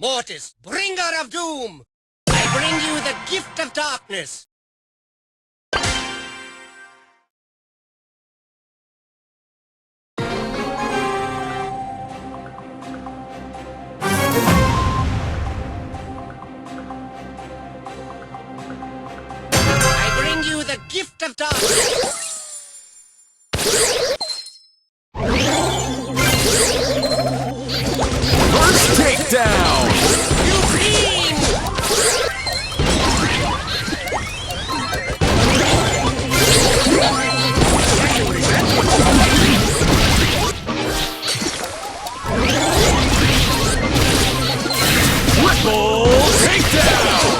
Mortis, bringer of doom! I bring you the gift of darkness! I bring you the gift of darkness! First takedown! You fiend! Triple takedown!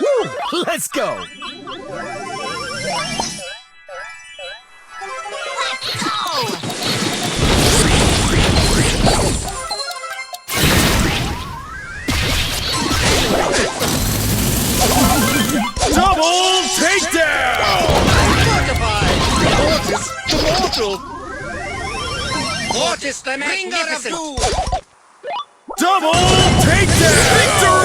Woo! Let's go! Double takedown! Fortified! Mortis, the mortal! Mortis, the magnificent! Double takedown! Victory!